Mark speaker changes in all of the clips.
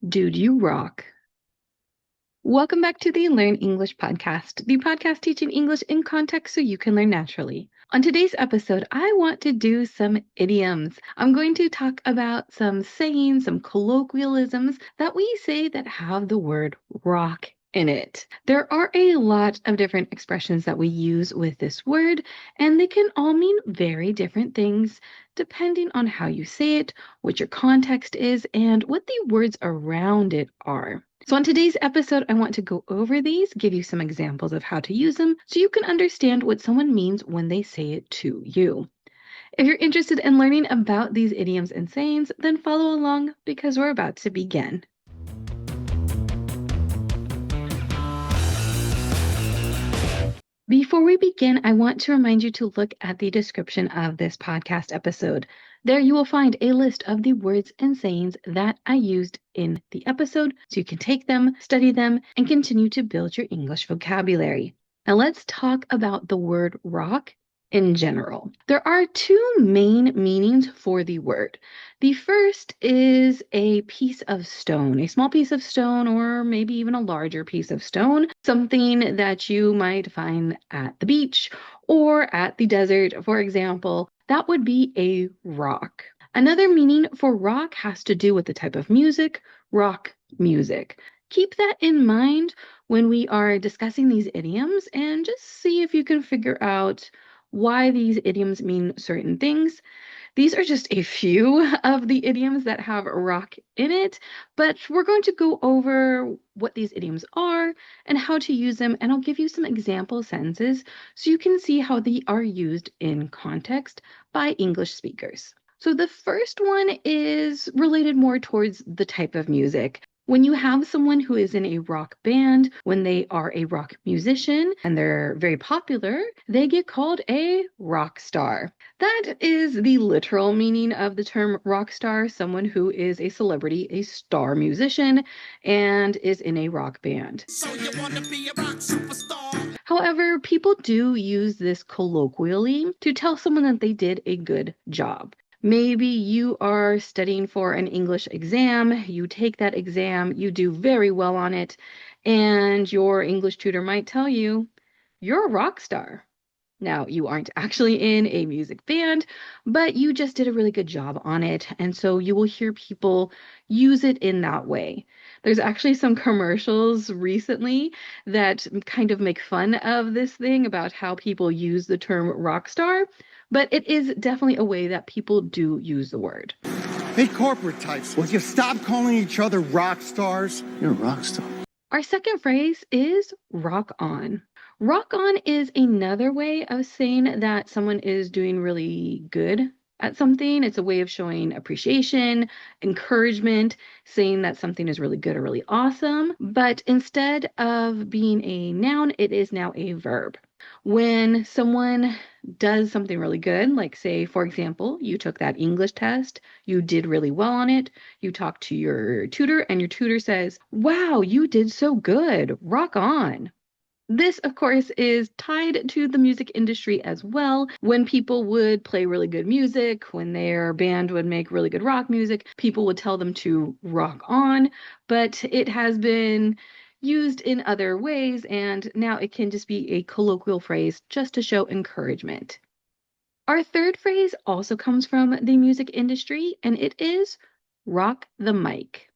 Speaker 1: Dude, you rock. Welcome back to the Learn English podcast, the podcast teaching English in context so you can learn naturally. On today's episode, I want to do some idioms. I'm going to talk about some sayings, some colloquialisms that we say that have the word rock in it. There are a lot of different expressions that we use with this word, and they can all mean very different things depending on how you say it, what your context is, and what the words around it are. So on today's episode, I want to go over these, give you some examples of how to use them so you can understand what someone means when they say it to you. If you're interested in learning about these idioms and sayings, then follow along because we're about to begin. Before we begin, I want to remind you to look at the description of this podcast episode. There you will find a list of the words and sayings that I used in the episode, so you can take them, study them, and continue to build your English vocabulary. Now let's talk about the word rock in general. There are two main meanings for the word. The first is a piece of stone, a small piece of stone, or maybe even a larger piece of stone, something that you might find at the beach or at the desert, for example. That would be a rock. Another meaning for rock has to do with the type of music, rock music. Keep that in mind when we are discussing these idioms and just see if you can figure out why these idioms mean certain things. These are just a few of the idioms that have rock in it, but we're going to go over what these idioms are and how to use them, and I'll give you some example sentences so you can see how they are used in context by English speakers. So the first one is related more towards the type of music. When you have someone who is in a rock band, when they are a rock musician and they're very popular, they get called a rock star. That is the literal meaning of the term rock star, someone who is a celebrity, a star musician, and is in a rock band. So you want to be a rock superstar? However, people do use this colloquially to tell someone that they did a good job. Maybe you are studying for an English exam, you take that exam, you do very well on it, and your English tutor might tell you, you're a rock star. Now, you aren't actually in a music band, but you just did a really good job on it, and so you will hear people use it in that way. There's actually some commercials recently that kind of make fun of this thing about how people use the term rock star, but it is definitely a way that people do use the word.
Speaker 2: Hey, corporate types, will you stop calling each other rock stars?
Speaker 3: You're a rock star.
Speaker 1: Our second phrase is rock on. Rock on is another way of saying that someone is doing really good at something. It's a way of showing appreciation, encouragement, saying that something is really good or really awesome. But instead of being a noun, it is now a verb. When someone does something really good, like say, for example, you took that English test, you did really well on it, you talk to your tutor, and your tutor says, wow, you did so good, rock on. This, of course, is tied to the music industry as well. When people would play really good music, when their band would make really good rock music, people would tell them to rock on, but it has been used in other ways, and now it can just be a colloquial phrase just to show encouragement. Our third phrase also comes from the music industry, and it is rock the mic.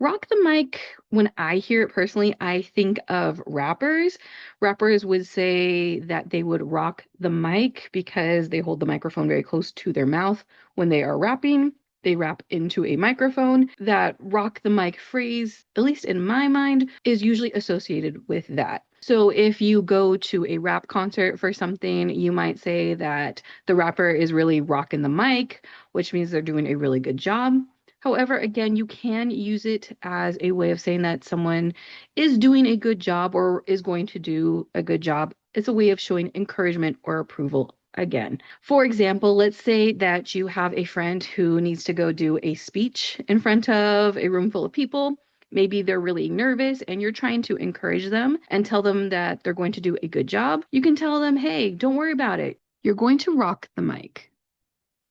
Speaker 1: Rock the mic, when I hear it personally, I think of rappers. Rappers would say that they would rock the mic because they hold the microphone very close to their mouth when they are rapping. They rap into a microphone. That rock the mic phrase, at least in my mind, is usually associated with that. So if you go to a rap concert for something, you might say that the rapper is really rocking the mic, which means they're doing a really good job. However, again, you can use it as a way of saying that someone is doing a good job or is going to do a good job. It's a way of showing encouragement or approval again. For example, let's say that you have a friend who needs to go do a speech in front of a room full of people. Maybe they're really nervous and you're trying to encourage them and tell them that they're going to do a good job. You can tell them, hey, don't worry about it. You're going to rock the mic.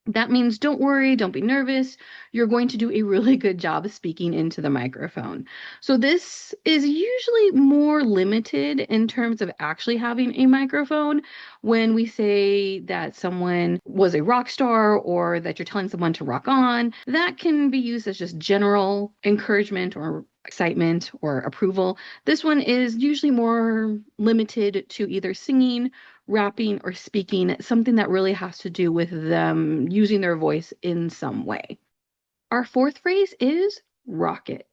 Speaker 1: That means don't worry, don't be nervous. You're going to do a really good job of speaking into the microphone. So, this is usually more limited in terms of actually having a microphone. When we say that someone was a rock star or that you're telling someone to rock on, that can be used as just general encouragement or excitement or approval. This one is usually more limited to either singing, rapping, or speaking, something that really has to do with them using their voice in some way. Our fourth phrase is rocket.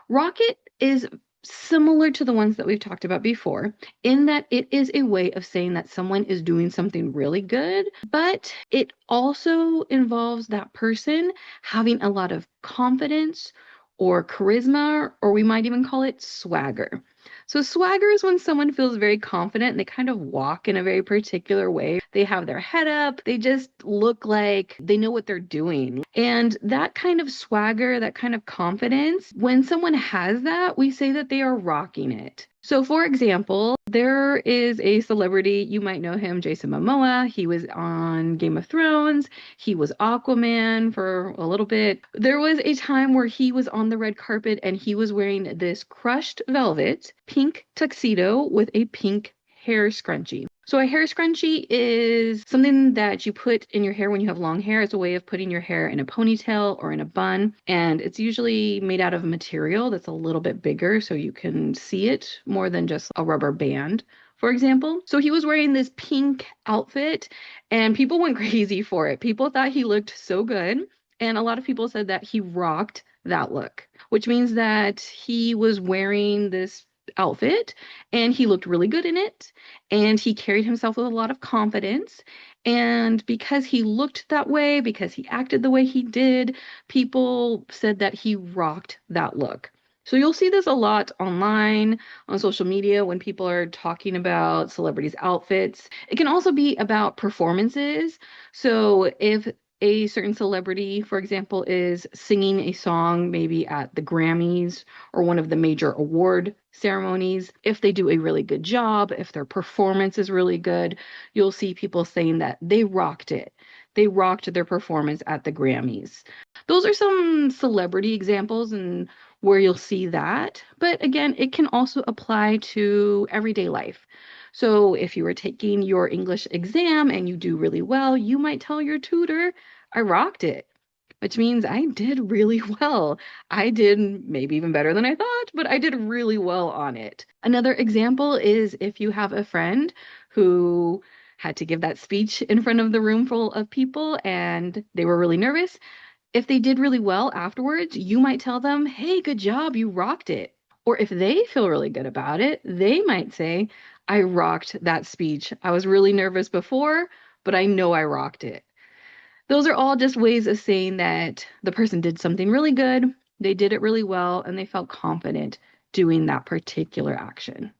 Speaker 1: Rocket is similar to the ones that we've talked about before in that it is a way of saying that someone is doing something really good, but it also involves that person having a lot of confidence or charisma, or we might even call it swagger. So, swagger is when someone feels very confident and they kind of walk in a very particular way. They have their head up, they just look like they know what they're doing. And that kind of swagger, that kind of confidence, when someone has that, we say that they are rocking it. So, for example, there is a celebrity, you might know him, Jason Momoa. He was on Game of Thrones. He was Aquaman for a little bit. There was a time where he was on the red carpet and he was wearing this crushed velvet pink tuxedo with a pink hair scrunchie. So a hair scrunchie is something that you put in your hair when you have long hair. It's a way of putting your hair in a ponytail or in a bun, and it's usually made out of a material that's a little bit bigger so you can see it more than just a rubber band, for example. So he was wearing this pink outfit and people went crazy for it. People thought he looked so good, and a lot of people said that he rocked that look, which means that he was wearing this outfit and he looked really good in it and he carried himself with a lot of confidence. And because he looked that way, because he acted the way he did, people said that he rocked that look. So you'll see this a lot online, on social media, when people are talking about celebrities' outfits. It can also be about performances. So if a certain celebrity, for example, is singing a song maybe at the Grammys or one of the major award ceremonies, if they do a really good job, if their performance is really good, you'll see people saying that they rocked it. They rocked their performance at the Grammys. Those are some celebrity examples and where you'll see that. But again, it can also apply to everyday life. So if you were taking your English exam and you do really well, you might tell your tutor, I rocked it, which means I did really well. I did maybe even better than I thought, but I did really well on it. Another example is if you have a friend who had to give that speech in front of the room full of people and they were really nervous. If they did really well afterwards, you might tell them, hey, good job, you rocked it. Or if they feel really good about it, they might say, I rocked that speech. I was really nervous before, but I know I rocked it. Those are all just ways of saying that the person did something really good, they did it really well, and they felt confident doing that particular action.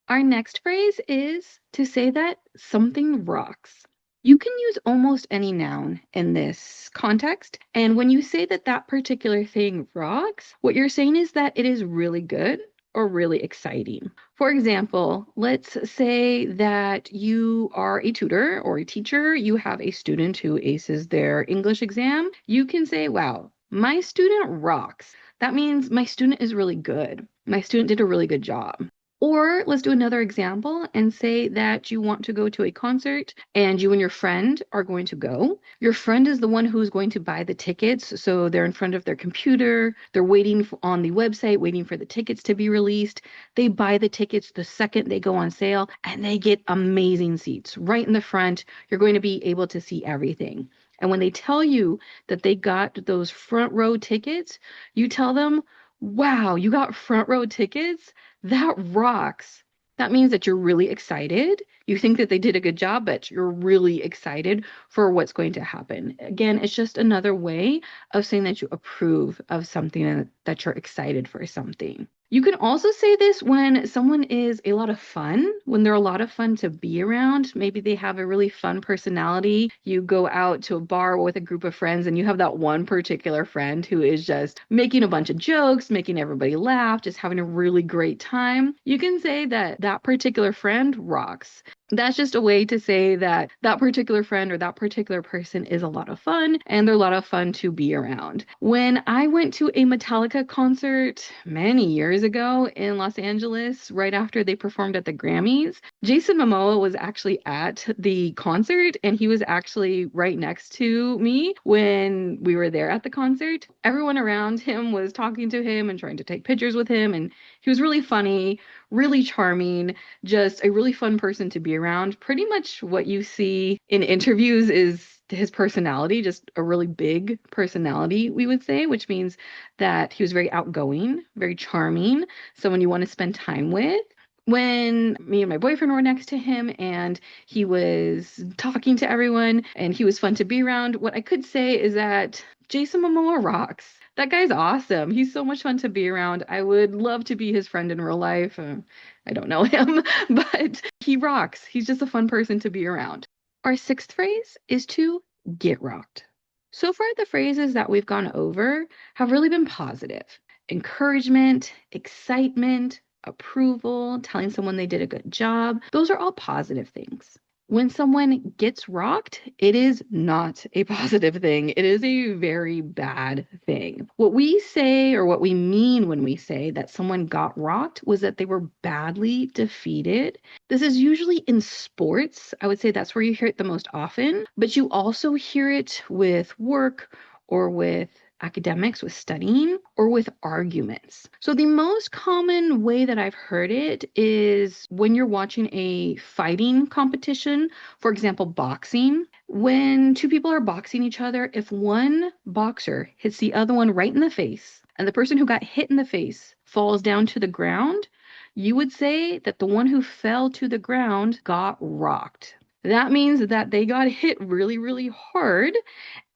Speaker 1: Our next phrase is to say that something rocks. You can use almost any noun in this context. And when you say that that particular thing rocks, what you're saying is that it is really good or really exciting. For example, let's say that you are a tutor or a teacher, you have a student who aces their English exam. You can say, wow, my student rocks. That means my student is really good. My student did a really good job. Or let's do another example and say that you want to go to a concert and you and your friend are going to go. Your friend is the one who's going to buy the tickets. So they're in front of their computer, they're waiting on the website, waiting for the tickets to be released. They buy the tickets the second they go on sale and they get amazing seats right in the front. You're going to be able to see everything. And when they tell you that they got those front row tickets, you tell them, wow, you got front row tickets? That rocks. That means that you're really excited. You think that they did a good job, but you're really excited for what's going to happen. Again, it's just another way of saying that you approve of something and that you're excited for something. You can also say this when someone is a lot of fun, when they're a lot of fun to be around. Maybe they have a really fun personality. You go out to a bar with a group of friends and you have that one particular friend who is just making a bunch of jokes, making everybody laugh, just having a really great time. You can say that that particular friend rocks. That's just a way to say that that particular friend or that particular person is a lot of fun and they're a lot of fun to be around. When I went to a Metallica concert many years ago in Los Angeles, right after they performed at the Grammys, Jason Momoa was actually at the concert and he was actually right next to me when we were there at the concert. Everyone around him was talking to him and trying to take pictures with him, and he was really funny, really charming, just a really fun person to be around. Pretty much what you see in interviews is his personality, just a really big personality, we would say, which means that he was very outgoing, very charming, someone you want to spend time with. When me and my boyfriend were next to him and he was talking to everyone and he was fun to be around, what I could say is that Jason Momoa rocks. That guy's awesome. He's so much fun to be around. I would love to be his friend in real life. I don't know him, but he rocks. He's just a fun person to be around. Our sixth phrase is to get rocked. So far, the phrases that we've gone over have really been positive. Encouragement, excitement, approval, telling someone they did a good job. Those are all positive things. When someone gets rocked, it is not a positive thing. It is a very bad thing. What we say, or what we mean when we say that someone got rocked, was that they were badly defeated. This is usually in sports. I would say that's where you hear it the most often, but you also hear it with work or with academics, with studying, or with arguments. So the most common way that I've heard it is when you're watching a fighting competition, for example, boxing. When two people are boxing each other, if one boxer hits the other one right in the face, and the person who got hit in the face falls down to the ground, you would say that the one who fell to the ground got rocked. That means that they got hit really, really hard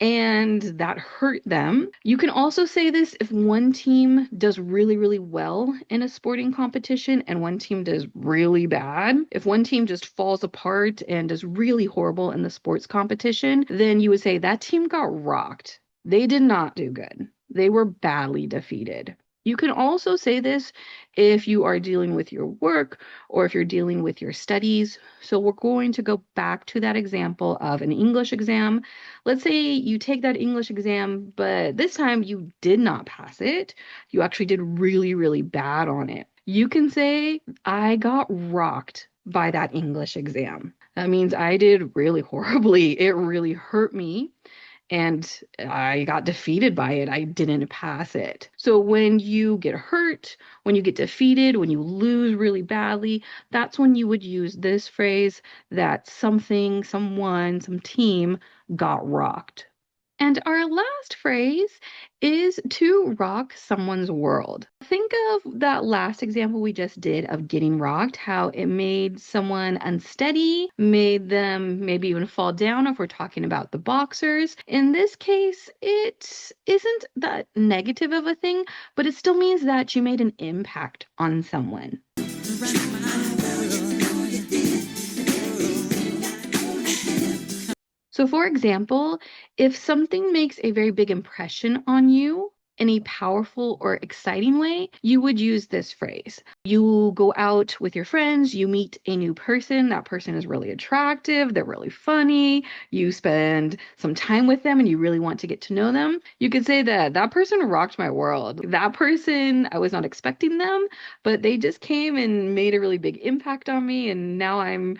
Speaker 1: and that hurt them. You can also say this if one team does really, really well in a sporting competition and one team does really bad. If one team just falls apart and does really horrible in the sports competition, then you would say that team got rocked. They did not do good. They were badly defeated. You can also say this if you are dealing with your work or if you're dealing with your studies. So we're going to go back to that example of an English exam. Let's say you take that English exam, but this time you did not pass it. You actually did really, really bad on it. You can say, I got rocked by that English exam. That means I did really horribly. It really hurt me and I got defeated by it. I didn't pass it. So when you get hurt, when you get defeated, when you lose really badly, that's when you would use this phrase that something, someone, some team got rocked. And our last phrase is to rock someone's world. Think of that last example we just did of getting rocked, how it made someone unsteady, made them maybe even fall down if we're talking about the boxers. In this case, it isn't that negative of a thing, but it still means that you made an impact on someone. So, for example, if something makes a very big impression on you in a powerful or exciting way, you would use this phrase. You go out with your friends, you meet a new person, that person is really attractive, they're really funny, you spend some time with them and you really want to get to know them. You could say that that person rocked my world. That person, I was not expecting them, but they just came and made a really big impact on me, and now I'm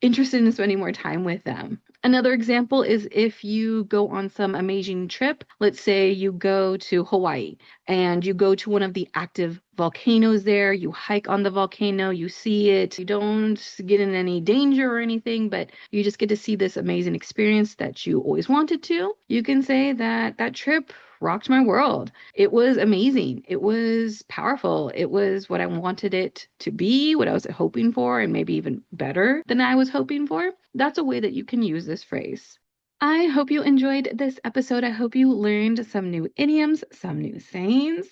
Speaker 1: interested in spending more time with them. Another example is if you go on some amazing trip. Let's say you go to Hawaii and you go to one of the active volcanoes there. You hike on the volcano, you see it. You don't get in any danger or anything, but you just get to see this amazing experience that you always wanted to. You can say that that trip rocked my world. It was amazing. It was powerful. It was what I wanted it to be, what I was hoping for, and maybe even better than I was hoping for. That's a way that you can use this phrase. I hope you enjoyed this episode. I hope you learned some new idioms, some new sayings,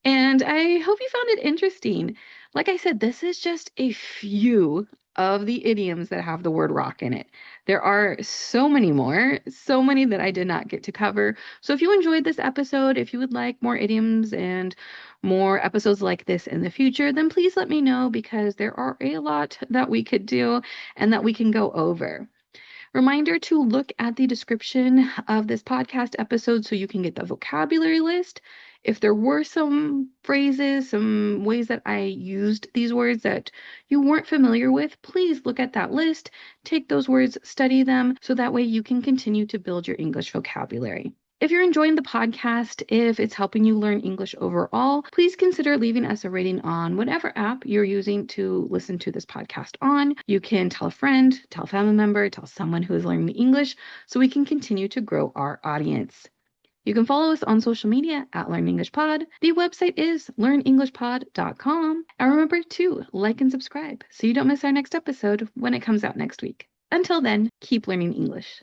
Speaker 1: and I hope you found it interesting. Like I said, this is just a few of the idioms that have the word rock in it. There are so many more, so many that I did not get to cover. So if you enjoyed this episode, if you would like more idioms and more episodes like this in the future, then please let me know, because there are a lot that we could do and that we can go over. Reminder to look at the description of this podcast episode so you can get the vocabulary list. If there were some phrases, some ways that I used these words that you weren't familiar with, please look at that list, take those words, study them, so that way you can continue to build your English vocabulary. If you're enjoying the podcast, if it's helping you learn English overall, please consider leaving us a rating on whatever app you're using to listen to this podcast on. You can tell a friend, tell a family member, tell someone who is learning English, so we can continue to grow our audience. You can follow us on social media at Learn English Pod. The website is learnenglishpod.com. And remember to like and subscribe so you don't miss our next episode when it comes out next week. Until then, keep learning English.